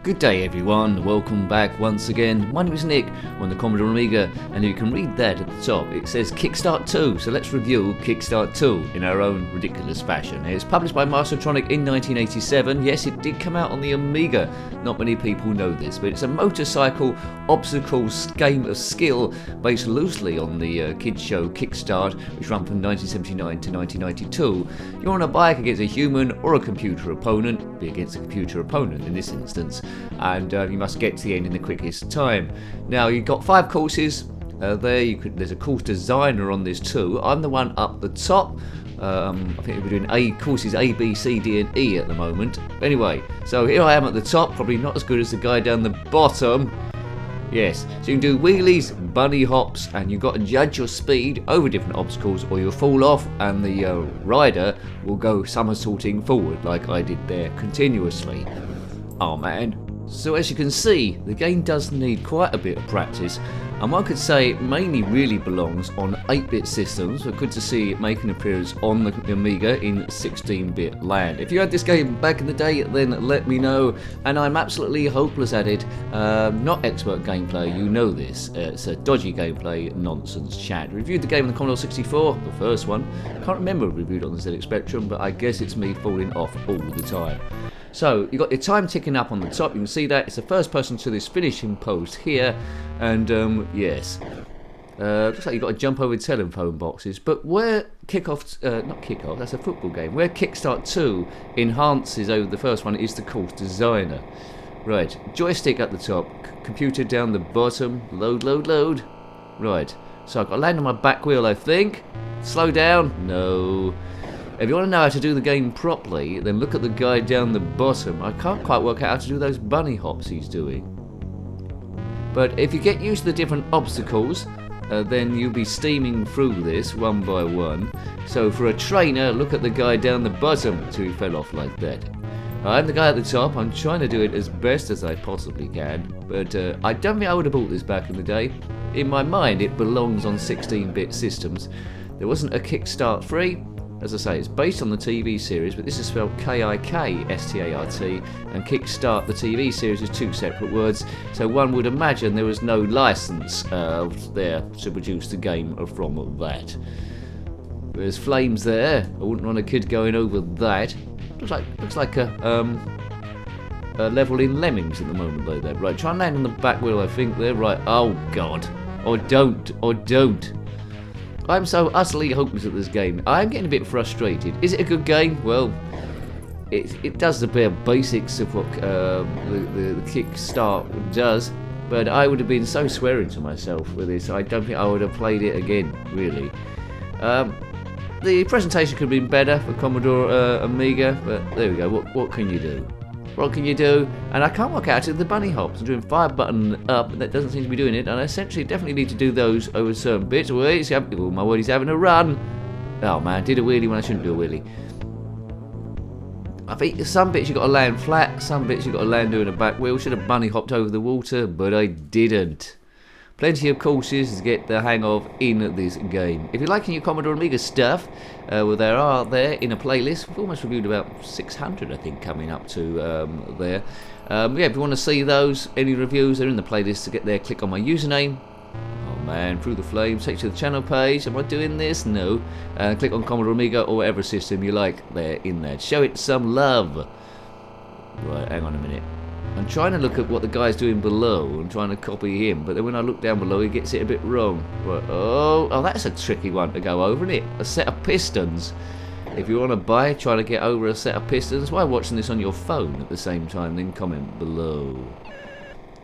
Good day everyone, welcome back once again. My name is Nick on the Commodore Amiga, and you can read that at the top. It says Kickstart II, so let's review Kickstart II in our own ridiculous fashion. It's published by Mastertronic in 1987. Yes, it did come out on the Amiga. Not many people know this, but it's a motorcycle obstacles game of skill based loosely on the kids show Kickstart, which ran from 1979 to 1992. You're on a bike against a human or a computer opponent, be against a computer opponent in this instance, and you must get to the end in the quickest time. Now you've got 5 courses there's a course designer on this too. I'm the one up the top. I think we're doing courses A, B, C, D and E at the moment. Anyway, so here I am at the top, probably not as good as the guy down the bottom. Yes, so you can do wheelies, bunny hops, and you've got to judge your speed over different obstacles or you'll fall off and the rider will go somersaulting forward like I did there continuously. Oh man. So as you can see, the game does need quite a bit of practice, and one could say it mainly really belongs on 8-bit systems, but good to see it make an appearance on the Amiga in 16-bit land. If you had this game back in the day, then let me know, and I'm absolutely hopeless at it. Not expert gameplay, you know this. It's a dodgy gameplay nonsense chat. Reviewed the game on the Commodore 64, the first one. Can't remember if reviewed on the ZX Spectrum, but I guess it's me falling off all the time. So you've got your time ticking up on the top, you can see that. It's the first person to this finishing pose here, and yes. Looks like you've got to jump over telephone boxes, but where not Kickoff, that's a football game, where Kickstart 2 enhances over the first one is the course designer. Right, joystick at the top, computer down the bottom, load. Right, so I've got to land on my back wheel I think. Slow down, no. If you want to know how to do the game properly, then look at the guy down the bottom. I can't quite work out how to do those bunny hops he's doing. But if you get used to the different obstacles, then you'll be steaming through this one by one. So for a trainer, look at the guy down the bottom until he fell off like that. I'm the guy at the top. I'm trying to do it as best as I possibly can, but I don't think I would have bought this back in the day. In my mind, it belongs on 16-bit systems. There wasn't a Kickstart 3. As I say, it's based on the TV series, but this is spelled Kickstart, and Kickstart, the TV series, is 2 separate words, so one would imagine there was no license there to produce the game from that. There's flames there. I wouldn't want a kid going over that. Looks like a level in Lemmings at the moment like that. Right, try and land on the back wheel I think there. Right, oh god. Or don't. I'm so utterly hopeless at this game. I'm getting a bit frustrated. Is it a good game? Well, it does the bare basics of what the Kickstart does, but I would have been so swearing to myself with this. I don't think I would have played it again, really. The presentation could have been better for Commodore Amiga, but there we go. What can you do? What can you do? And I can't work out the bunny hops. I'm doing 5 button up, and that doesn't seem to be doing it. And I essentially definitely need to do those over certain bits. Oh my word, he's having a run. Oh man, did a wheelie when I shouldn't do a wheelie. I think some bits you got to land flat, some bits you got to land doing a back wheel. Should have bunny hopped over the water, but I didn't. Plenty of courses to get the hang of in this game. If you're liking your Commodore Amiga stuff, well, there are there in a playlist. We've almost reviewed about 600, I think, coming up to there. Yeah, if you want to see those, any reviews, they're in the playlist. To get there, click on my username. Oh man, through the flames, take you to the channel page. Am I doing this? No. Click on Commodore Amiga or whatever system you like there in there. Show it some love. Right, hang on a minute. I'm trying to look at what the guy's doing below and trying to copy him, but then when I look down below he gets it a bit wrong. Right. Oh, that's a tricky one to go over, isn't it? A set of pistons. If you want to buy, try to get over a set of pistons. Why watching this on your phone at the same time, then comment below.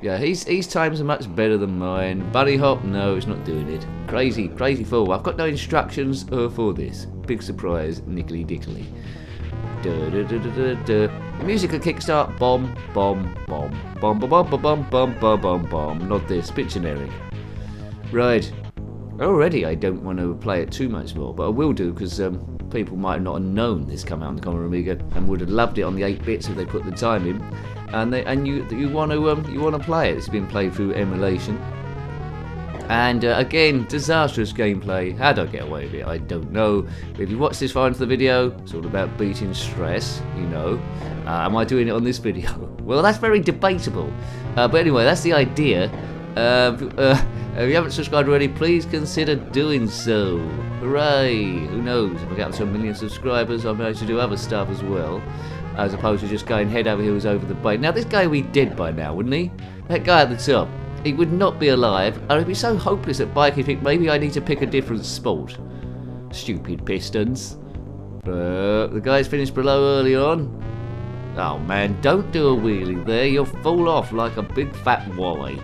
Yeah, his times are much better than mine. Bunny hop, no, it's not doing it. Crazy fool. I've got no instructions for this. Big surprise, nickly dickly. Music at Kickstart, bomb. Not this, bit generic. Right. Already I don't want to play it too much more, but I will do because people might not have known this come out on the Commodore Amiga and would have loved it on the 8 bits if they put the time in. And you want to play it. It's been played through emulation. And again, disastrous gameplay. How did I get away with it? I don't know. But if you watch this far into the video, it's all about beating stress, you know. Am I doing it on this video? Well, that's very debatable. But anyway, that's the idea. If you haven't subscribed already, please consider doing so. Hooray! Who knows? If I get up to 1 million subscribers, I'll be able to do other stuff as well, as opposed to just going head over heels over the bait. Now, this guy would be dead by now, wouldn't he? That guy at the top. He would not be alive. I'd be so hopeless at bike, you think maybe I need to pick a different sport. Stupid pistons. The guy's finished below early on. Oh man, don't do a wheelie there. You'll fall off like a big fat wally.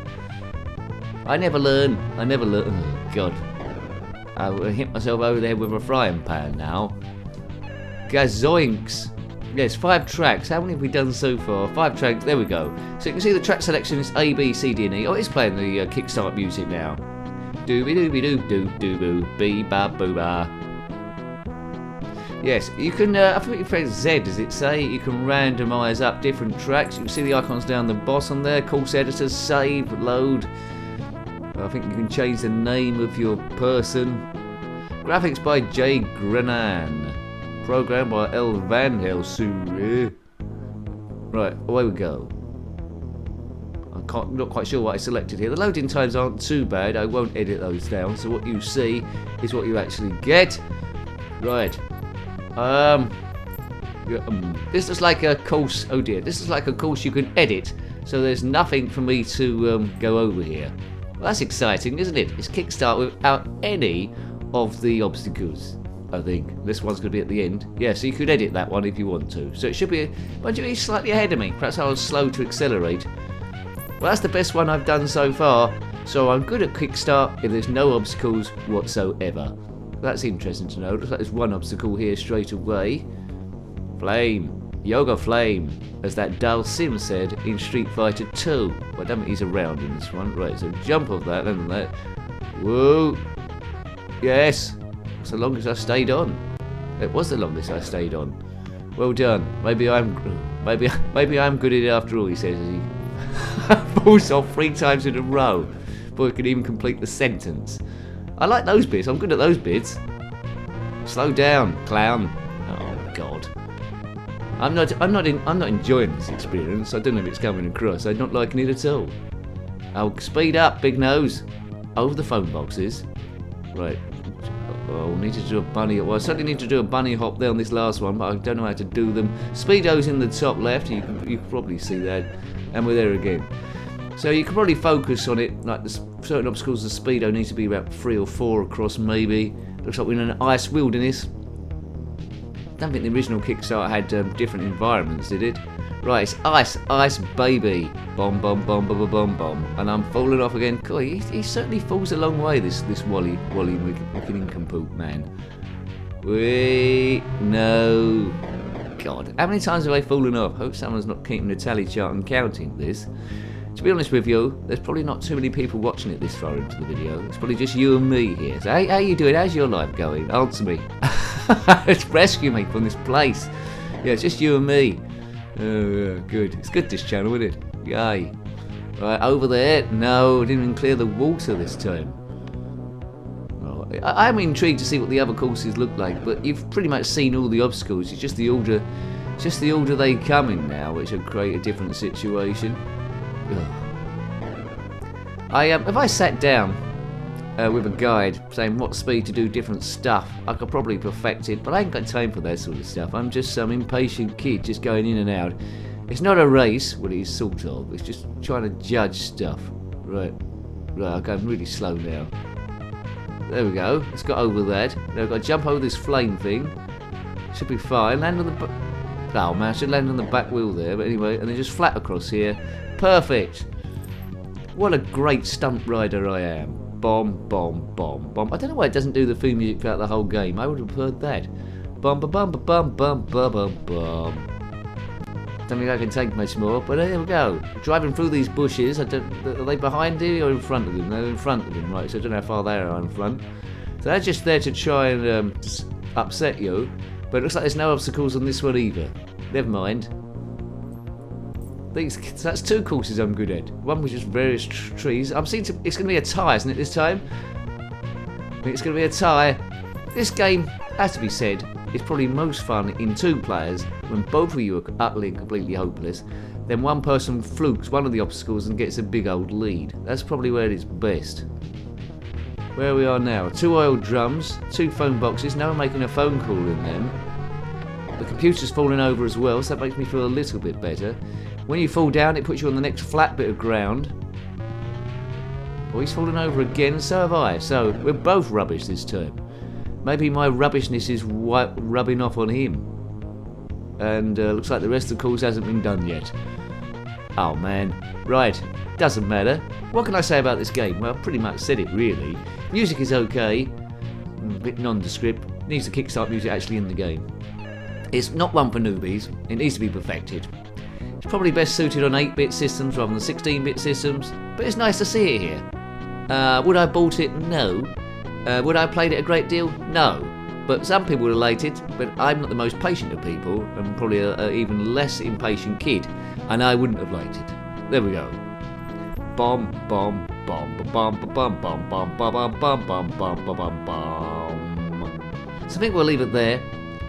I never learn. Oh god. I will hit myself over there with a frying pan now. Gazoinks. Yes, 5 tracks. How many have we done so far? 5 tracks. There we go. So you can see the track selection is A, B, C, D, and E. Oh, it's playing the Kickstart music now. Dooby dooby doo doo doo boo bee ba boo ba. Yes, you can. I think you press Z. Does it say you can randomise up different tracks? You can see the icons down the bottom there. Course editors, save, load. I think you can change the name of your person. Graphics by J. Grenan. Programmed by L. Van Helsing. Right, away we go. Not quite sure what I selected here. The loading times aren't too bad. I won't edit those down. So what you see is what you actually get. Right. This is like a course. Oh dear. This is like a course you can edit. So there's nothing for me to go over here. Well, that's exciting, isn't it? It's Kickstart without any of the obstacles. I think this one's going to be at the end. Yeah, so you could edit that one if you want to. So it should be. Mind you, he's slightly ahead of me. Perhaps I was slow to accelerate. Well, that's the best one I've done so far. So I'm good at Kickstart if there's no obstacles whatsoever. That's interesting to know. Looks like there's one obstacle here straight away. Flame. Yoga Flame, as that Dal Sim said in Street Fighter II. Well, I don't think he's around in this one. Right, so jump off that, and that. Whoa. Yes. It's the longest I stayed on. It was the longest I stayed on. Well done. Maybe I'm good at it after all, he says as he falls off 3 times in a row before he can even complete the sentence. I like those bits. I'm good at those bits. Slow down, clown. Oh God. I'm not enjoying this experience. I don't know if it's coming across. I'm not liking it at all. I'll speed up, big nose. Over the phone boxes. Right. Oh, I need to do a bunny. Well, I certainly need to do a bunny hop there on this last one, but I don't know how to do them. Speedo's in the top left. You can probably see that, and we're there again. So you can probably focus on it. Like the certain obstacles, the speedo needs to be about 3 or 4 across, maybe. Looks like we're in an ice wilderness. I don't think the original Kickstart had different environments, did it? Right, it's ice, baby. Bomb, bomb, bomb, bomb, bomb, bomb. And I'm falling off again. God, he certainly falls a long way, this Wally McKinnon man. No. God, how many times have I fallen off? Hope someone's not keeping the tally chart and counting this. To be honest with you, there's probably not too many people watching it this far into the video. It's probably just you and me here. So how you doing? How's your life going? Answer me. Rescue me from this place. Yeah, it's just you and me. Oh, good. It's good, this channel, isn't it? Yay. Right, over there. No, didn't even clear the water this time. Oh, I'm intrigued to see what the other courses look like, but you've pretty much seen all the obstacles. It's just the order they come in now, which will create a different situation. If I sat down with a guide saying what speed to do different stuff, I could probably perfect it, but I ain't got time for that sort of stuff. I'm just some impatient kid just going in and out. It's not a race, well it is sort of, it's just trying to judge stuff. Right, I'm going really slow now. There we go, let's go over that. Now I've got to jump over this flame thing. Should be fine, land on the oh man, I should land on the back wheel there, but anyway, and then just flat across here. Perfect! What a great stunt rider I am. Bomb, bomb, bomb, bomb. I don't know why it doesn't do the theme music throughout the whole game. I would have heard that. Bum, bum, bum, bum, bum, bum, bum, bum. Don't think I can take much more, but there we go. Driving through these bushes. Are they behind you or in front of them? They're in front of them, right? So I don't know how far they are in front. So they're just there to try and upset you. But it looks like there's no obstacles on this one either. Never mind. That's 2 courses I'm good at. One was just various trees. It's going to be a tie, isn't it, this time? I think it's going to be a tie. This game, has to be said, is probably most fun in 2 players when both of you are utterly and completely hopeless. Then one person flukes one of the obstacles and gets a big old lead. That's probably where it's best. Where we are now, 2 oil drums, 2 phone boxes, now we're making a phone call in them. The computer's falling over as well, so that makes me feel a little bit better. When you fall down, it puts you on the next flat bit of ground. Oh, he's fallen over again, so have I. So, we're both rubbish this term. Maybe my rubbishness is rubbing off on him. And looks like the rest of the course hasn't been done yet. Oh man. Right, doesn't matter. What can I say about this game? Well, pretty much said it really. Music is okay. A bit nondescript. Needs the Kickstart music actually in the game. It's not one for newbies. It needs to be perfected. It's probably best suited on 8-bit systems rather than 16-bit systems, but it's nice to see it here. Would I have bought it? No. Would I have played it a great deal? No. But some people relate it, but I'm not the most patient of people. I'm probably an even less impatient kid, and I wouldn't have liked it. There we go. Bomb, bomb, bomb, bomb, bomb, bomb, bomb, bomb, bomb, bomb, bomb, bomb, bomb, bomb. So I think we'll leave it there.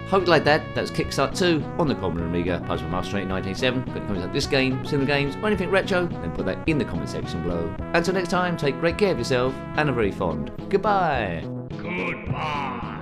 Hope you like that. That's Kickstart II on the Commodore Amiga, published by Mastertronic in 1987. Got any comments about this game, similar games, or anything retro, then put that in the comment section below. Until next time, take great care of yourself, and a very fond goodbye. Goodbye.